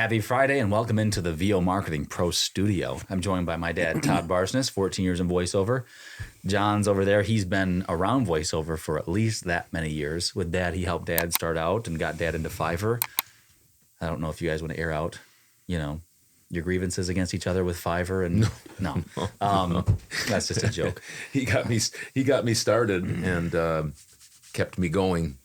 Happy Friday and welcome into the VO Marketing Pro Studio. I'm joined by my dad, Todd Barsness, 14 years in voiceover. John's over there. He's been around voiceover for at least that many years. With Dad, he helped Dad start out and got Dad into Fiverr. I don't know if you guys want to air out, your grievances against each other with Fiverr and no. That's just a joke. He got me started and kept me going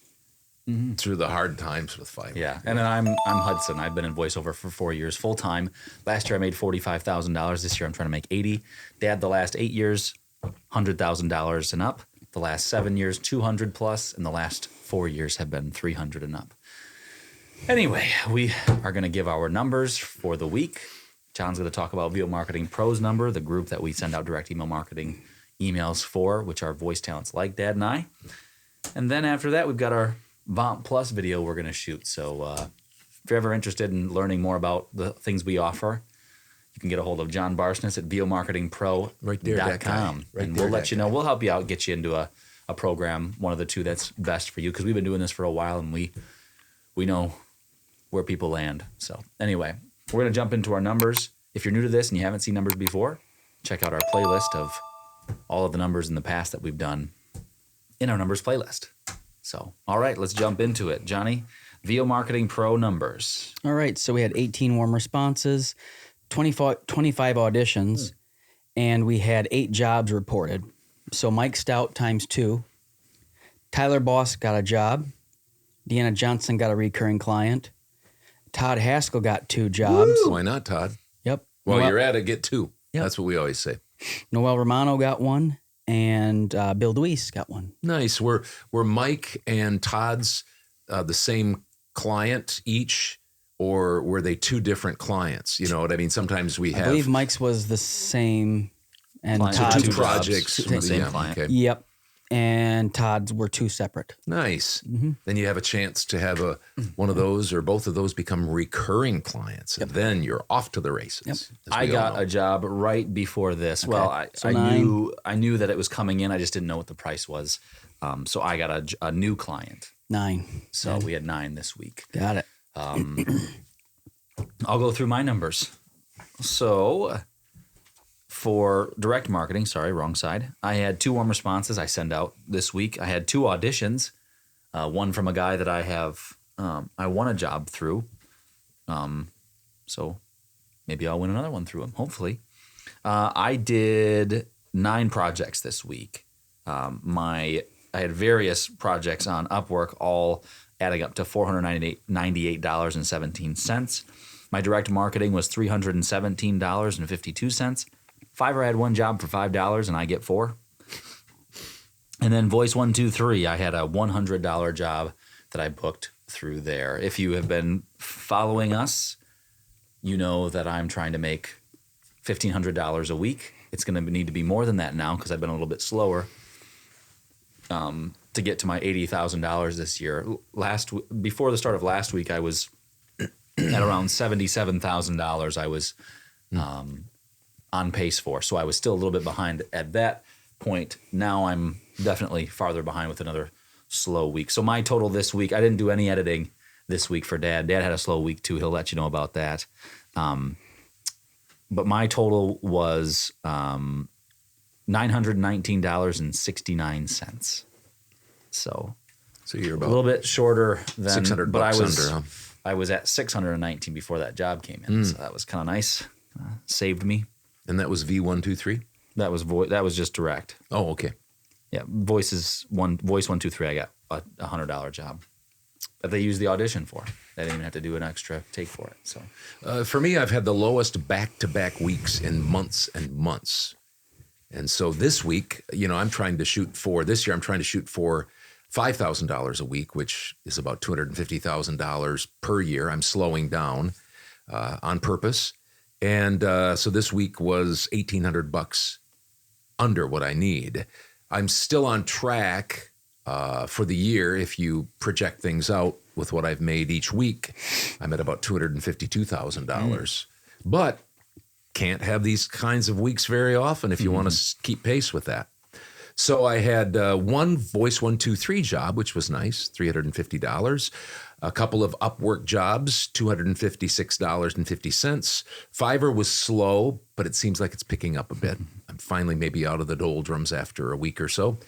through the hard times with Fiverr. Yeah, and then I'm Hudson. I've been in voiceover for 4 years full time. Last year I made $45,000. This year I'm trying to make $80,000. Dad, the last 8 years, $100,000 and up. The last 7 years, 200 plus, and the last 4 years have been 300 and up. Anyway, we are going to give our numbers for the week. John's going to talk about VO Marketing Pro's number, the group that we send out direct email marketing emails for, which are voice talents like Dad and I. And then after that, we've got our VOMP Plus video we're going to shoot. So if you're ever interested in learning more about the things we offer, you can get a hold of John Barsness at VOMarketingPro.com. And we'll let you know. We'll help you out, get you into a program, one of the two that's best for you, because we've been doing this for a while and we know where people land. So anyway, we're going to jump into our numbers. If you're new to this and you haven't seen numbers before, check out our playlist of all of the numbers in the past that we've done in our numbers playlist. So, all right, let's jump into it. Johnny, VO Marketing Pro numbers. All right, so we had 18 warm responses, 25 auditions, and we had 8 jobs reported. So Mike Stout times 2. Tyler Boss got a job. Deanna Johnson got a recurring client. Todd Haskell got 2 jobs. Woo! Why not, Todd? Yep. While you're at it, get 2. Yep. That's what we always say. Noel Romano got 1. And Bill Deweese got 1. Nice. Were Mike and Todd's the same client each, or were they 2 different clients? You know what I mean? Sometimes we have. I believe Mike's was the same, and Client. Todd's 2 projects from the same client. Okay. Yep, and Todd's were 2 separate. Nice. Then you have a chance to have one of those or both of those become recurring clients, and then you're off to the races. Yep. I got a job right before this. Okay. Well, So I knew that it was coming in. I just didn't know what the price was. So I got a new client. 9. So we had 9 this week. Got it. I'll go through my numbers. So for direct marketing, wrong side, I had 2 warm responses I send out this week. I had 2 auditions, one from a guy that I have, I won a job through. So maybe I'll win another one through him, hopefully. I did 9 projects this week. I had various projects on Upwork, all adding up to $498.17. My direct marketing was $317.52. Fiverr had 1 job for $5 and I get 4. And then Voice 123, I had a $100 job that I booked through there. If you have been following us, you know that I'm trying to make $1,500 a week. It's going to need to be more than that now because I've been a little bit slower to get to my $80,000 this year. Before the start of last week, I was at around $77,000. I was on pace for. So I was still a little bit behind at that point. Now I'm definitely farther behind with another slow week. So my total this week, I didn't do any editing this week for Dad. Dad had a slow week too. He'll let you know about that. But my total was $919.69. So you're about a little bit shorter than $600 but under, huh? I was at 619 before that job came in. So that was kind of nice. Saved me. And that was V123? That was just direct. Oh, okay. Yeah, Voice 123. I got a $100 job that they used the audition for. I didn't even have to do an extra take for it. So for me, I've had the lowest back-to-back weeks in months and months. And so this week, I'm trying to shoot for $5,000 a week, which is about $250,000 per year. I'm slowing down on purpose. And so this week was $1,800 under what I need. I'm still on track for the year. If you project things out with what I've made each week, I'm at about $252,000. But can't have these kinds of weeks very often if you want to keep pace with that. So I had one Voice 123 job, which was nice, $350. A couple of Upwork jobs, $256.50. Fiverr was slow, but it seems like it's picking up a bit. I'm finally maybe out of the doldrums after a week or so.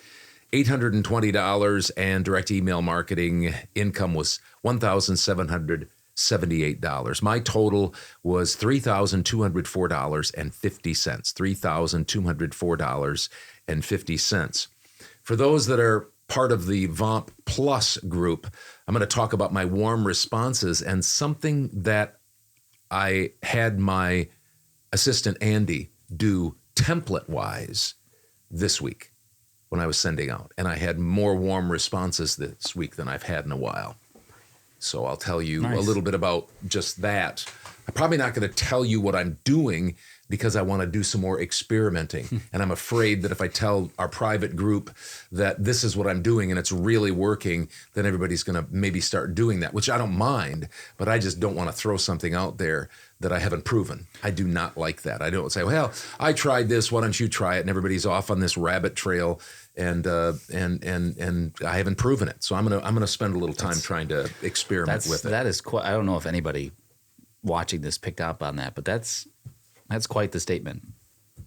$820, and direct email marketing income was $1,778. My total was $3,204.50. $3,204.50. For those that are part of the VOMP Plus group, I'm going to talk about my warm responses and something that I had my assistant Andy do template-wise this week when I was sending out. And I had more warm responses this week than I've had in a while. So I'll tell you a little bit about just that. I'm probably not going to tell you what I'm doing because I want to do some more experimenting. And I'm afraid that if I tell our private group that this is what I'm doing and it's really working, then everybody's going to maybe start doing that, which I don't mind, but I just don't want to throw something out there that I haven't proven. I do not like that. I don't say, well, I tried this, why don't you try it? And everybody's off on this rabbit trail and I haven't proven it. So I'm gonna spend a little time trying to experiment with it. That is quite, I don't know if anybody watching this picked up on that, but that's quite the statement.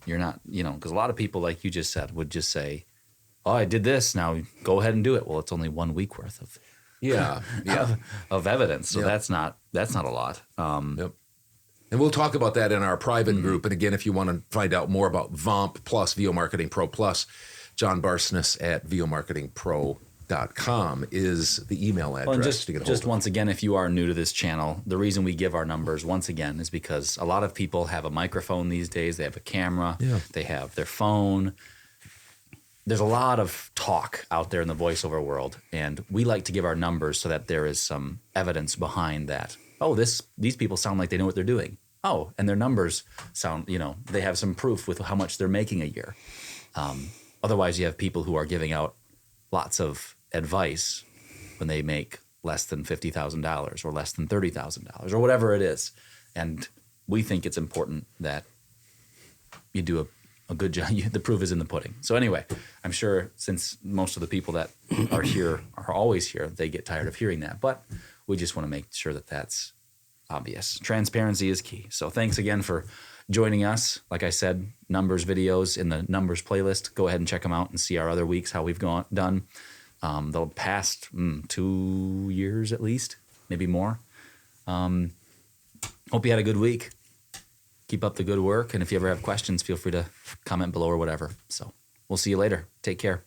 You're not, because a lot of people, like you just said, would just say, oh, I did this, now go ahead and do it. Well, it's only 1 week worth of of evidence. So that's not a lot. Yep. And we'll talk about that in our private group. And again, if you want to find out more about VOMP Plus, VO Marketing Pro Plus, John Barsness at vomarketingpro.com is the email address to get a hold of. Just once again, if you are new to this channel, the reason we give our numbers once again is because a lot of people have a microphone these days. They have a camera. Yeah. They have their phone. There's a lot of talk out there in the voiceover world, and we like to give our numbers so that there is some evidence behind that. Oh, these people sound like they know what they're doing. Oh, and their numbers sound, they have some proof with how much they're making a year. Otherwise, you have people who are giving out lots of advice when they make less than $50,000 or less than $30,000 or whatever it is. And we think it's important that you do a good job. The proof is in the pudding. So anyway, I'm sure since most of the people that are here are always here, they get tired of hearing that. But we just want to make sure that that's obvious. Transparency is key. So thanks again for joining us. Like I said, numbers videos in the numbers playlist. Go ahead and check them out and see our other weeks, how we've done. The past 2 years at least, maybe more. Hope you had a good week. Keep up the good work. And if you ever have questions, feel free to comment below or whatever. So we'll see you later. Take care.